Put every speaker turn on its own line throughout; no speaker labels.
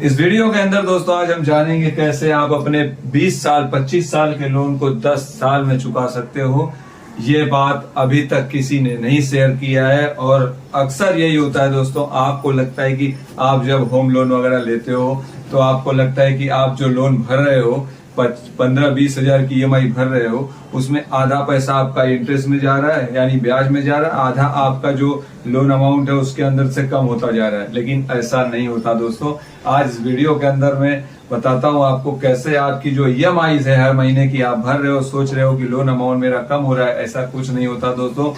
इस वीडियो के अंदर दोस्तों आज हम जानेंगे कैसे आप अपने 20 साल 25 साल के लोन को 10 साल में चुका सकते हो। ये बात अभी तक किसी ने नहीं शेयर किया है और अक्सर यही होता है दोस्तों, आपको लगता है कि आप जब होम लोन वगैरह लेते हो तो आपको लगता है कि आप जो लोन भर रहे हो 15-20 हजार की EMI भर रहे हो, उसमें आधा पैसा आपका इंटरेस्ट में जा रहा है यानी ब्याज में जा रहा है, आधा आपका जो लोन अमाउंट है उसके अंदर से कम होता जा रहा है। लेकिन ऐसा नहीं होता दोस्तों। आज इस वीडियो के अंदर मैं बताता हूँ आपको कैसे आपकी जो EMI है हर महीने की आप भर रहे हो, सोच रहे हो कि लोन अमाउंट मेरा कम हो रहा है, ऐसा कुछ नहीं होता दोस्तों।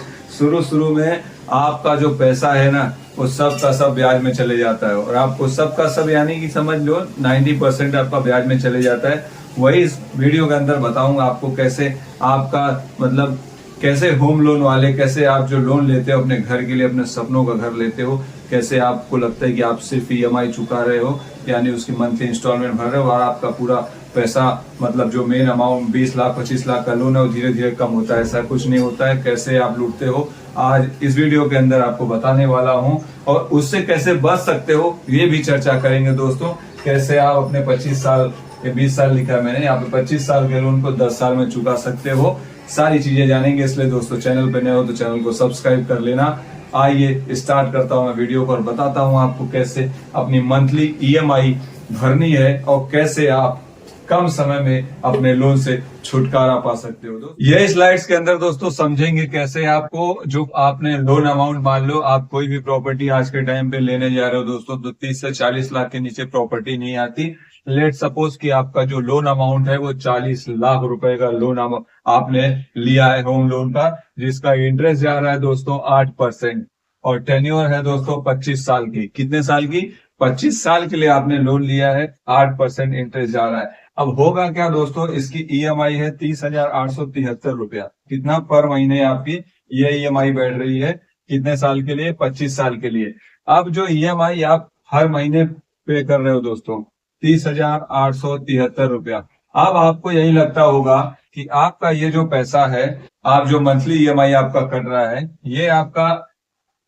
शुरू में आपका जो पैसा है ना वो सब का सब ब्याज में चले जाता है और आपको सब का सब यानी कि समझ लो 90% आपका ब्याज में चले जाता है। वही इस वीडियो के अंदर बताऊंगा आपको कैसे आपका मतलब कैसे होम लोन वाले, कैसे आप जो लोन लेते हो अपने घर के लिए, अपने सपनों का घर लेते हो, कैसे आपको लगता है कि आप सिर्फ EMI चुका रहे हो यानी उसकी मंथली इंस्टॉलमेंट भर रहे हो और आपका पूरा पैसा मतलब जो मेन अमाउंट 20 लाख 25 लाख का लोन है वो धीरे धीरे कम होता है। ऐसा कुछ नहीं होता है। कैसे आप लूटते हो आज इस वीडियो के अंदर आपको बताने वाला हूं और उससे कैसे बच सकते हो ये भी चर्चा करेंगे दोस्तों। कैसे आप अपने 25 साल ये 20 साल लिखा है मैंने, यहाँ पे 25 साल के लोन को 10 साल में चुका सकते हो, सारी चीजें जानेंगे। इसलिए दोस्तों चैनल पे नए हो तो चैनल को सब्सक्राइब कर लेना। आइए स्टार्ट करता हूँ मैं वीडियो को और बताता हूँ आपको कैसे अपनी मंथली EMI भरनी है और कैसे आप कम समय में अपने लोन से छुटकारा पा सकते हो। ये स्लाइड्स के अंदर दोस्तों समझेंगे कैसे आपको जो आपने लोन अमाउंट, मान लो आप कोई भी प्रॉपर्टी आज के टाइम पे लेने जा रहे हो दोस्तों तो 30 से 40 लाख के नीचे प्रॉपर्टी नहीं आती। लेट सपोज कि आपका जो लोन अमाउंट है वो 40 लाख रुपए का लोन आपने लिया है होम लोन का, जिसका इंटरेस्ट जा रहा है दोस्तों 8% और टेन्योर है दोस्तों 25 साल की। कितने साल की? 25 साल के लिए आपने लोन लिया है, 8% इंटरेस्ट जा रहा है। अब होगा क्या दोस्तों, इसकी EMI है 30,873 रुपया। कितना पर महीने आपकी ये EMI बैठ रही है? कितने साल के लिए? 25 साल के लिए। अब जो EMI आप हर महीने पे कर रहे हो दोस्तों 30,873 रुपया। अब आपको यही लगता होगा कि आपका ये जो पैसा है, आप जो मंथली EMI आपका कट रहा है, ये आपका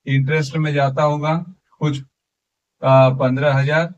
इंटरेस्ट में जाता होगा कुछ 15,000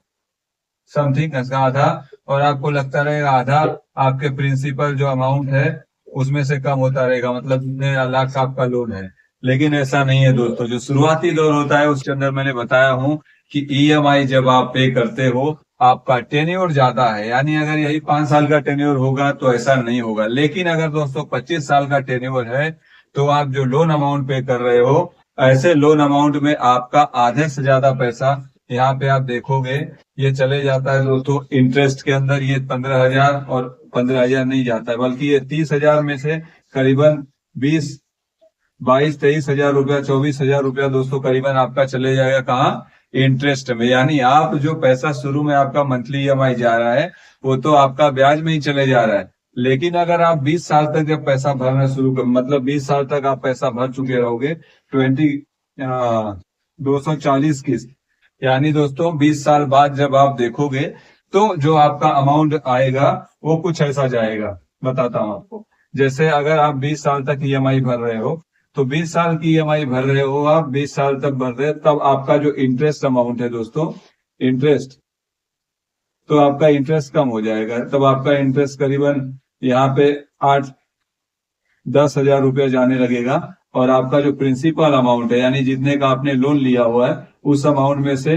समथिंग, इसका आधा, और आपको लगता रहेगा आधा आपके प्रिंसिपल जो अमाउंट है उसमें से कम होता रहेगा, मतलब 1.5 लाख का आपका लोन है। लेकिन ऐसा नहीं है दोस्तों। जो शुरुआती दौर होता है उसके अंदर मैंने बताया हूं कि EMI जब आप पे करते हो आपका टेन्योर ज्यादा है, यानी अगर यही 5 साल का टेन्योर होगा तो ऐसा नहीं होगा। लेकिन अगर दोस्तों 25 साल का टेन्योर है तो आप जो लोन अमाउंट पे कर रहे हो, ऐसे लोन अमाउंट में आपका आधे से ज्यादा पैसा यहाँ पे आप देखोगे ये चले जाता है दोस्तों इंटरेस्ट के अंदर। ये 15,000 और 15,000 नहीं जाता है, बल्कि ये 30,000 में से करीबन 22-23 हजार रुपया, 24,000 रुपया दोस्तों करीबन आपका चले जाएगा कहाँ? इंटरेस्ट में। यानी आप जो पैसा शुरू में आपका मंथली EMI जा रहा है वो तो आपका ब्याज में ही चले जा रहा है। लेकिन अगर आप 20 साल तक जब पैसा भरना शुरू कर, मतलब 20 साल तक आप पैसा भर चुके रहोगे 240 किस्त, यानी दोस्तों 20 साल बाद जब आप देखोगे तो जो आपका अमाउंट आएगा वो कुछ ऐसा जाएगा। बताता हूं आपको। जैसे अगर आप 20 साल तक EMI भर रहे हो तो 20 साल की EMI भर रहे हो आप, 20 साल तक भर रहे हो, तब आपका जो इंटरेस्ट अमाउंट है दोस्तों, इंटरेस्ट, तो आपका इंटरेस्ट कम हो जाएगा। तब आपका इंटरेस्ट करीबन यहाँ पे 8-10 हजार रुपया जाने लगेगा और आपका जो प्रिंसिपल अमाउंट है यानी जितने का आपने लोन लिया हुआ है उस अमाउंट में से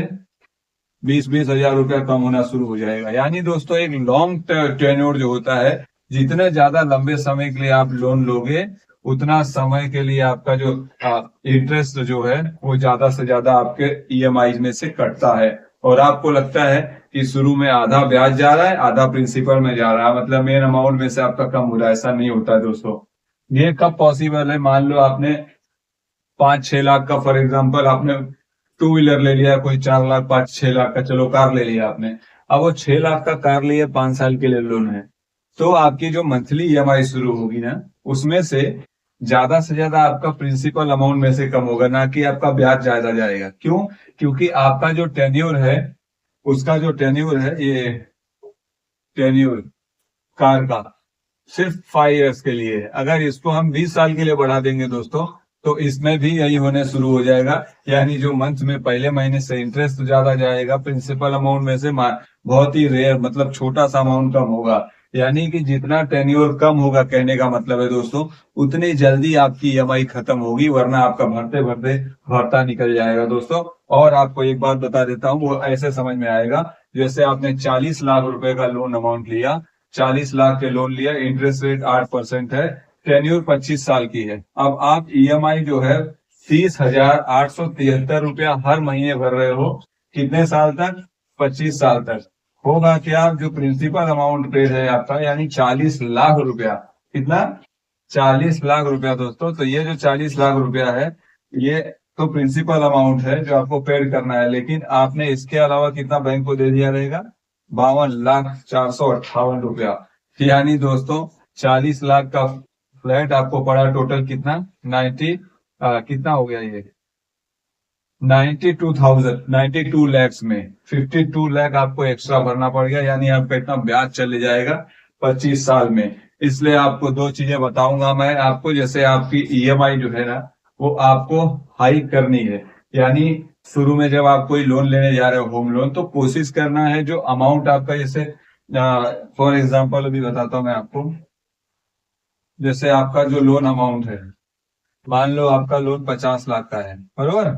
20-20 हजार रुपया कम होना शुरू हो जाएगा। यानी दोस्तों एक लॉन्ग टेन्योर जो होता है, जितने ज्यादा लंबे समय के लिए आप लोन लोगे उतना समय के लिए आपका जो इंटरेस्ट जो है वो ज्यादा से ज्यादा आपके EMI में से कटता है। और आपको लगता है कि शुरू में आधा ब्याज जा रहा है आधा प्रिंसिपल में जा रहा है, मतलब मेन अमाउंट में से आपका कम हो रहा है। ऐसा नहीं होता है दोस्तों। ये कब पॉसिबल है? मान लो आपने 5-6 लाख का, फॉर एग्जाम्पल आपने 2 व्हीलर ले लिया, कोई 4 लाख 5-6 लाख का, चलो कार ले लिया आपने। अब वो 6 लाख का कार लिए 5 साल के लिए लोन है, तो आपकी जो मंथली EMI शुरू होगी ना उसमें से ज्यादा आपका प्रिंसिपल अमाउंट में से कम होगा, ना कि आपका ब्याज ज्यादा जाएगा। क्यों? क्योंकि आपका जो टेन्योर है, उसका जो टेन्योर है, ये टेन्योर कार का सिर्फ 5 इयर्स के लिए है। अगर इसको हम 20 साल के लिए बढ़ा देंगे दोस्तों तो इसमें भी यही होने शुरू हो जाएगा। यानी जो मंथ में पहले महीने से इंटरेस्ट ज्यादा जाएगा, प्रिंसिपल अमाउंट में से बहुत ही रेयर मतलब छोटा सा अमाउंट कम होगा। यानी कि जितना टेन्योर कम होगा, कहने का मतलब है दोस्तों, उतनी जल्दी आपकी ईएमआई खत्म होगी, वरना आपका भरते भरते भरता निकल जाएगा दोस्तों। और आपको एक बात बता देता हूँ, वो ऐसे समझ में आएगा जैसे आपने 40 लाख रुपए का लोन अमाउंट लिया, 40 लाख के लोन लिया, इंटरेस्ट रेट 8% है, टेन्योर 25 साल की है। अब आप ईएमआई जो है 30,873 रुपया हर महीने भर रहे हो, कितने साल तक? 25 साल तक। होगा क्या, जो प्रिंसिपल अमाउंट पेड है आपका, यानी 40 लाख रुपया, कितना? 40 लाख रुपया दोस्तों। तो ये जो 40 लाख रुपया है, ये तो प्रिंसिपल अमाउंट है जो आपको पेड करना है, लेकिन आपने इसके अलावा कितना बैंक को दे दिया रहेगा? 52,458 रुपया। यानी दोस्तों 40 लाख का फ्लैट आपको पड़ा टोटल कितना? 90 कितना हो गया ये? 92 लैक्स में 52 लाख आपको एक्स्ट्रा भरना पड़ गया। यानी आपका इतना ब्याज चले जाएगा 25 साल में। इसलिए आपको दो चीजें बताऊंगा मैं आपको, जैसे आपकी ईएमआई जो है ना, वो आपको हाइक करनी है। यानी शुरू में जब आप कोई लोन लेने जा रहे हो, होम लोन, तो कोशिश करना है जो अमाउंट आपका, जैसे फॉर एग्जांपल अभी बताता हूँ मैं आपको, जैसे आपका जो लोन अमाउंट है, मान लो आपका लोन 50 लाख का है, बरोबर।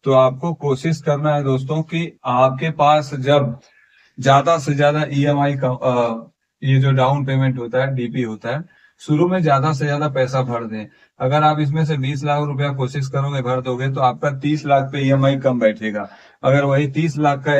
तो आपको कोशिश करना है दोस्तों कि आपके पास जब ज्यादा से ज्यादा ईएमआई का ये जो डाउन पेमेंट होता है, डीपी होता है, शुरू में ज्यादा से ज्यादा पैसा भर दें। अगर आप इसमें से 20 लाख रुपया कोशिश करोगे भर दोगे, तो आपका 30 लाख पे ईएमआई कम बैठेगा। अगर वही 30 लाख का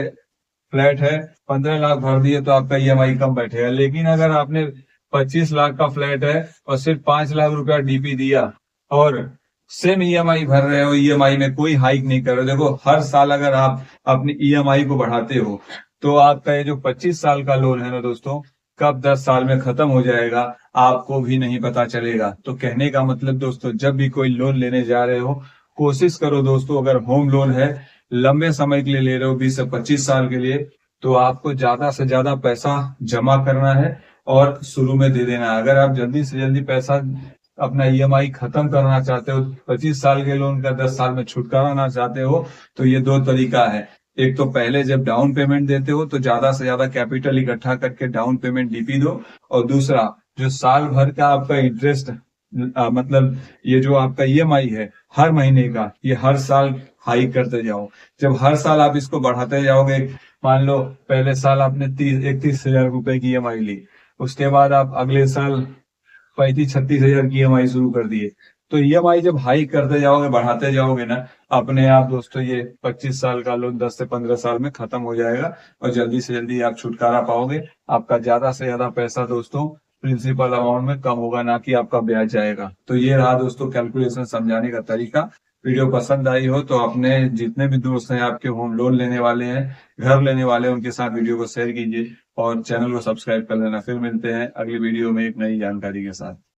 फ्लैट है, 15 लाख भर दिए तो आपका ईएमआई कम बैठेगा। लेकिन अगर आपने 25 लाख का फ्लैट है और सिर्फ 5 लाख रुपया डीपी दिया और सेम ईएमआई भर रहे हो, ईएमआई में कोई हाइक नहीं कर रहे हो, देखो हर साल अगर आप अपनी ईएमआई को बढ़ाते हो, तो आपका ये जो 25 साल का लोन है ना दोस्तों, कब 10 साल में खत्म हो जाएगा आपको भी नहीं पता चलेगा। तो कहने का मतलब दोस्तों, जब भी कोई लोन लेने जा रहे हो, कोशिश करो दोस्तों, अगर होम लोन है, लंबे समय के लिए ले रहे हो, 20 से 25 साल के लिए, तो आपको ज्यादा से ज्यादा पैसा जमा करना है और शुरू में दे देना है। अगर आप जल्दी से जल्दी पैसा अपना ईएमआई खत्म करना चाहते हो, 25 साल के लोन का 10 साल में छुटकारा ना चाहते हो, तो ये दो तरीका है। एक तो पहले जब डाउन पेमेंट देते हो तो ज्यादा से ज्यादा कैपिटल इकट्ठा करके डाउन पेमेंट डीपी दो, और दूसरा जो साल भर का आपका इंटरेस्ट मतलब ये जो आपका ईएमआई है हर महीने का, ये हर साल हाई करते जाओ। जब हर साल आप इसको बढ़ाते जाओगे, मान लो पहले साल आपने 31,000 रुपए की ईएमआई ली, उसके बाद आप अगले साल 35-36 हजार की ईएमआई शुरू कर दिए, तो ईएमआई जब हाई करते जाओगे, बढ़ाते जाओगे ना, अपने आप दोस्तों ये 25 साल का लोन 10 से 15 साल में खत्म हो जाएगा और जल्दी से जल्दी आप छुटकारा पाओगे। आपका ज्यादा से ज्यादा पैसा दोस्तों प्रिंसिपल अमाउंट में कम होगा, ना कि आपका ब्याज जाएगा। तो ये रहा दोस्तों कैलकुलेशन समझाने का तरीका। वीडियो पसंद आई हो तो अपने जितने भी दोस्त हैं आपके होम लोन लेने वाले हैं, घर लेने वाले हैं, उनके साथ वीडियो को शेयर कीजिए और चैनल को सब्सक्राइब कर लेना। फिर मिलते हैं अगली वीडियो में एक नई जानकारी के साथ।